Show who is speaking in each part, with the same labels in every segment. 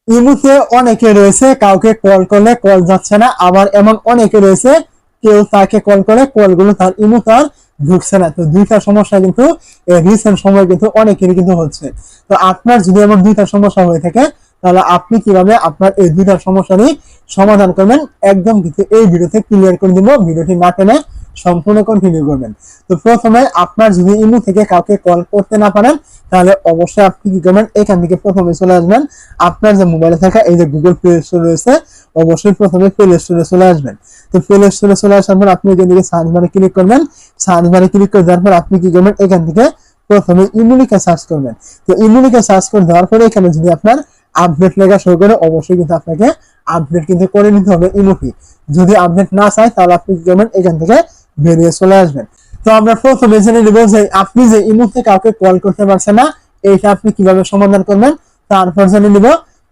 Speaker 1: ইমুতে অনেকে রয়েছে কাউকে কল করলে কল যাচ্ছে না, আবার এমন অনেকে রয়েছে কেউ তাকে কল করে কলগুলো তার ইমু তার ঢুকছে না। তো দুইটা সমস্যা কিন্তু রিসেন্ট সময় কিন্তু অনেকেরই কিন্তু হচ্ছে। তো আপনার যদি এমন দুইটা সমস্যা হয়ে থাকে তাহলে আপনি কিভাবে আপনার এই দুইটা সমস্যারই সমাধান করবেন একদম কিন্তু এই ভিডিওতে ক্লিয়ার করে দিব। ভিডিওটি না টেনে সম্পূর্ণ কন্টিনিউ করবেন। তো প্রথমে আপনার যদি ইমু থেকে কাউকে কল করতে না পারেন তাহলে অবশ্যই আপনি কি করবেন, এখান থেকে প্রথমে চলে আসবেন আপনার যে মোবাইলে থাকা এই যে গুগল প্লে স্টোর রয়েছে, অবশ্যই প্রথমে প্লে স্টোরে চলে আসবেন। তো প্লে স্টোরে চলে আসার পর আপনি এখান থেকে সার্চ বারে ক্লিক করবেন। সার্চ বারে ক্লিক করে দেওয়ার পর আপনি কি করবেন, এখান থেকে প্রথমে ইমুলিকা সার্চ করবেন। তো ইমুলিকা সার্চ করে দেওয়ার পরে এখানে যদি আপনার আপডেট লেখা শুরু করে অবশ্যই কিন্তু আপনাকে আপডেট কিন্তু করে নিতে হবে ইমুটি। যদি আপডেট না চায় তাহলে আপনি কি করবেন, এখান থেকে বেরিয়ে চলে আসবেন। তো আমরা প্রথমে জেনে নিব যে আপনি যে ইমুতে কাউকে কল করতে পারছেন না এইটা আপনি কিভাবে সমাধান করবেন। তারপর জেনে নিব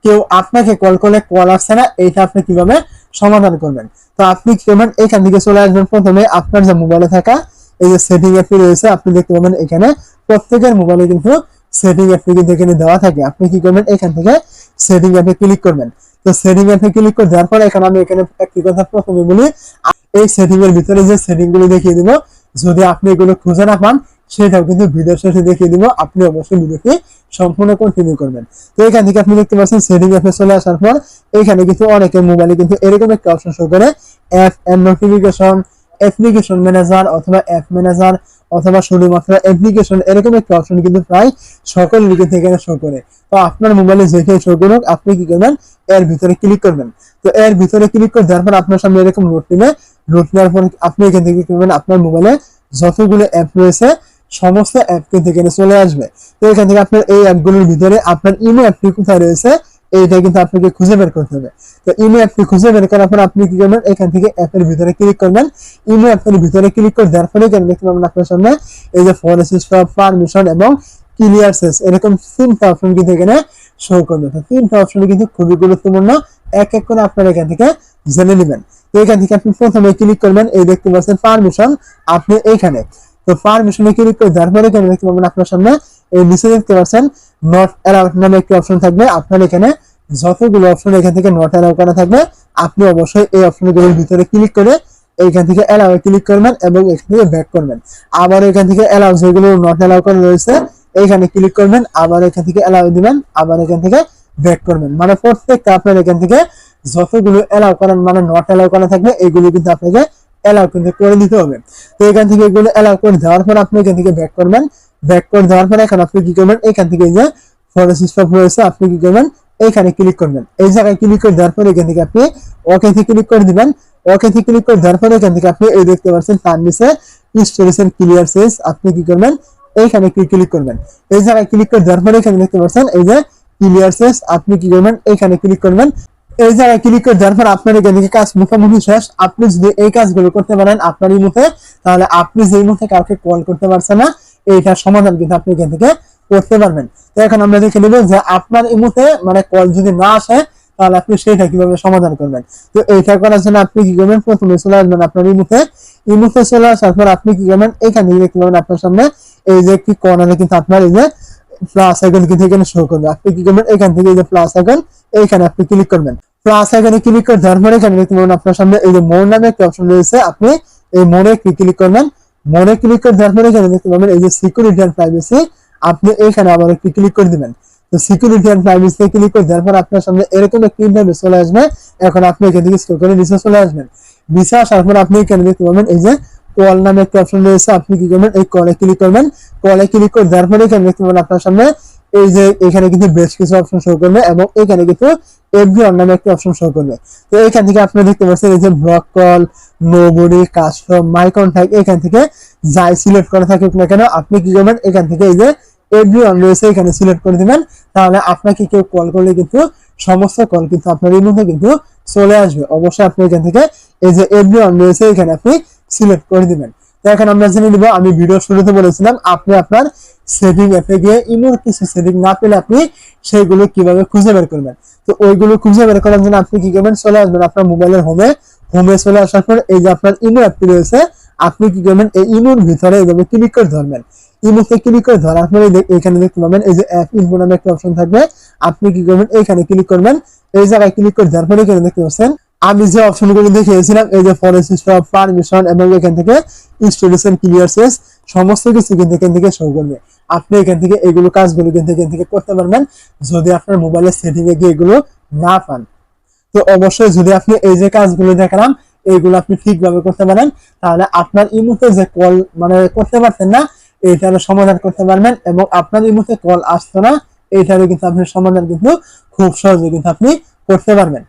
Speaker 1: কেউ আপনাকে কল করলে কল আসছে না এইটা আপনি কিভাবে সমাধান করবেন। তো আপনি কি করবেন, এখান থেকে চলে আসবেন প্রথমে আপনার যে মোবাইলে থাকা এই যে সেটিং অ্যাপটি রয়েছে, আপনি দেখতে পাবেন এখানে প্রত্যেকের মোবাইলে কিন্তু সেটিং অ্যাপটি কিন্তু এখানে দেওয়া থাকে। আপনি কি করবেন, এখান থেকে সেটিং অ্যাপে ক্লিক করবেন। তো সেটিং অ্যাপে ক্লিক করে দেওয়ার পর এখানে আমি এখানে একটি কথা প্রথমে বলি, এই সেটিং এর ভিতরে যে সেটিং গুলো দেখিয়ে দিব, যদি আপনি এগুলো খুঁজে না পান সেটাও কিন্তু ভিডিও শেষে দেখিয়ে দিব। আপনি অবশ্যই ভিডিওটি সম্পূর্ণ কন্টিনিউ করবেন। তো এখান থেকে আপনি দেখতে পাচ্ছেন সেটিং অ্যাপে চলে আসার পর এখানে কিন্তু অনেকের মোবাইলে কিন্তু এরকম একটা অপশন শো করে app and notification, application manager অথবা অ্যাপ ম্যানেজার অথবা শুধুমাত্র অ্যাপ্লিকেশন, এরকম একটা অপশন কিন্তু প্রায় সকল লিখে থেকে শো করে। তো আপনার মোবাইলে যেখানে শো করুক আপনি কি করবেন, এর ভিতরে ক্লিক করবেন। তো এর ভিতরে ক্লিক করে দেওয়ার পর আপনার সামনে এরকম নোট নেবে। নোট নেওয়ার পর আপনি এখান থেকে কি করবেন, আপনার মোবাইলে যতগুলো অ্যাপ রয়েছে সমস্ত অ্যাপ কিন্তু এখানে চলে আসবে। তো এখান থেকে আপনার এই অ্যাপগুলোর ভিতরে আপনার ইমো অ্যাপটি কোথায় রয়েছে এইটা কিন্তু আপনাকে খুঁজে বের করতে হবে। তো ইমো অ্যাপটি খুঁজে বের করার পর আপনি কি করবেন, এখান থেকে অ্যাপের ভিতরে ক্লিক করবেন। ইমো অ্যাপের ভিতরে ক্লিক করে দেওয়ার পরে এখানে দেখতে পাবেন আপনার সামনে এই যে ফরেস্ট স্টপ, পারমিশন এবং ক্লিয়ার সেস, এরকম তিনটা অপশন কিন্তু এখানে শো করবে। তো তিনটা অপশন কিন্তু খুবই গুরুত্বপূর্ণ, এক এক করে আপনারা এখান থেকে জেনে নেবেন। তো এখান থেকে আপনি প্রথমে ক্লিক করবেন, এই দেখতে পাচ্ছেন পারমিশন, আপনি এইখানে তো পারমিশনে ক্লিক করে দেওয়ার পরে এখানে দেখতে পাবেন আপনার সামনে এই নিচে দেখতে পাচ্ছেন নট অ্যালাউড নামে একটি অপশন থাকবে। আপনার এখানে যতগুলো অপশন এখান থেকে নট অ্যালাউ করা থাকবে আপনি অবশ্যই এই অপশনগুলোর ভিতরে ক্লিক করে এইখান থেকে অ্যালাউ ক্লিক করবেন এবং এখান থেকে ব্যাক করবেন। আবার এখান থেকে অ্যালাউ যেগুলো নট অ্যালাউ করা রয়েছে এইখানে ক্লিক করবেন, আবার এখান থেকে অ্যালাউ দিবেন, আবার এখান থেকে ব্যাক করবেন। মানে প্রত্যেকটা আপনার এখান থেকে যতগুলো অ্যালাউ করেন মানে নট অ্যালাউ করা থাকবে এগুলো কিন্তু আপনাকে অ্যালাউ কিন্তু করে দিতে হবে। তো এখান থেকে এগুলো অ্যালাউ করে দেওয়ার পর আপনি এখান থেকে ব্যাক করবেন। ব্যাক করে দেওয়ার পর এখন আপনি কি করবেন, এখান থেকে যে ফরেস্ট স্টপ রয়েছে আপনি কি করবেন, এইখানে ক্লিক করবেন। এই জায়গায় ক্লিক করে দেওয়ার পর এখান থেকে আপনি ওকে তে ক্লিক করে দিবেন। ওকে তে ক্লিক করে দেওয়ার পর এখান থেকে আপনি এই দেখতে পাচ্ছেন তার নিচে স্টোরেজ এন্ড ক্লিয়ার সেস, আপনি কি করবেন, এইখানে ক্লিক করবেন। এই জায়গায় ক্লিক করে দেওয়ার পর এখানে দেখতে পাচ্ছেন এই যে ক্লিয়ার সেস, আপনি কি করবেন, এইখানে ক্লিক করবেন। এই জায়গায় ক্লিক করে দেওয়ার পর আপনার এখান থেকে কাজ মোটামুটি শেষ। আপনি যদি এই কাজগুলো করতে পারেন আপনার এই মুহূর্তে, তাহলে আপনি যে মুহূর্তে কাউকে কল করতে পারছেন না এইটার সমাধান কিন্তু আপনি এখান থেকে করতে পারবেন। তো এখন আমরা দেখে নেব যে আপনার এই মুহূর্তে মানে কল যদি না আসে তাহলে আপনি সেটা কিভাবে সমাধান করবেন। তো এইটা করার জন্য আপনি কি করবেন, প্রথমে চলে আসবেন আপনার এই মুহূর্তে চলে আসার পর আপনি কি করবেন, এখানে দেখতে পাবেন আপনার সামনে এই যে একটি কর্নারে কিন্তু আপনার এই যে প্লাস আইকন কিন্তু এখানে শো করবে। আপনি কি করবেন, এখান থেকে এই যে প্লাস আইকন এইখানে আপনি ক্লিক করবেন। প্লাস আইকনে ক্লিক করে দেওয়ার পরে এখানে দেখতে পাবেন আপনার সামনে এই যে মোর নামে একটা অপশন রয়েছে, আপনি এই মোরে ক্লিক করবেন। মোরে ক্লিক করে দেওয়ার পরে এখানে দেখতে পাবেন এই যে সিকিউরিটি এন্ড প্রাইভেসি, আপনি এইখানে আবার একটু ক্লিক করে দিবেন। তো সিকিউরিটি এন্ড প্রাইভেসি ক্লিক করে দেওয়ার পর আপনার সামনে এরকম একটা ইন্টারফেস চলে আসবে। এখন আপনি এখান থেকে স্ক্রল করে নিচে চলে আসবেন। নিচে আসার পর আপনি এখানে দেখতে পাবেন এই যে কল নামে একটা অপশন রয়েছে, আপনি কি করবেন, এই কলে ক্লিক করবেন। কলে ক্লিক করে দেওয়ার পরে এখানে দেখতে পাবেন আপনার সামনে এই যে এখানে কিন্তু বেশ কিছু অপশন শো করবে এবং এখানে কিন্তু এভরিওয়ান নামে একটা অপশন শো করবে। তো এখান থেকে আপনি দেখতে পাচ্ছেন এই যে ব্লক কল, নোবডি, কাস্টম, মাই কন্টাক্ট, এখান থেকে যাই সিলেক্ট করা থাকুক না কেন আপনি কি করবেন, এখান থেকে এই যে এভরিওয়ান রয়েছে এখানে সিলেক্ট করে দিবেন। তাহলে আপনাকে কেউ কল করলে কিন্তু সমস্ত কল কিন্তু আপনার এই মধ্যে কিন্তু চলে আসবে। অবশ্যই আপনি এখান থেকে এই যে এভরিওয়ান রয়েছে এখানে আপনি সিলেক্ট করে দিবেন। তো এখন আমরা জেনে নিব, আমি ভিডিও শুরুতে বলেছিলাম আপনি আপনার সেটিং অ্যাপে গিয়ে ইমোর কিছু সেটিং না পেলে আপনি সেইগুলো কিভাবে খুঁজে বের করবেন। তো ওইগুলো খুঁজে বের করার জন্য আপনি কি করবেন, চলে আসবেন আপনার মোবাইলের হোমে চলে আসার পর এই যে আপনার ইমো অ্যাপটি রয়েছে আপনি কি করবেন, এই ইমোর ভিতরে এইভাবে ক্লিক করে ধরবেন। ইমোতে ক্লিক করে ধরার পরে এখানে দেখতে পাবেন এই যে অ্যাপ ইনফো নামে একটা অপশন থাকবে। আপনি কি করবেন, এইখানে ক্লিক করবেন। এই জায়গায় ক্লিক করে দেওয়ার পরে এখানে দেখতে পাচ্ছেন আমি যে অপশনগুলো দেখিয়েছিলাম, এই যে ফরেস্ট স্টপ, পারমিশন এবং এখান থেকে ইনস্টলেশন ক্লিয়ারেন্স, সমস্ত কিছু কিন্তু এখান থেকে শো করবে। আপনি এখান থেকে এগুলো কাজগুলো কিন্তু এখান থেকে করতে পারবেন যদি আপনার মোবাইলের সেটিং এ গিয়ে এগুলো না পান। তো অবশ্যই যদি আপনি এই যে কাজগুলো দেখালাম এইগুলো আপনি ঠিকভাবে করতে পারেন, তাহলে আপনার ইমোতে যে কল মানে করতে পারতেন না এইটারও সমাধান করতে পারবেন, এবং আপনার ইমোতে কল আসতো না এইটারও কিন্তু আপনি সমাধান কিন্তু খুব সহজে কিন্তু আপনি করতে পারবেন।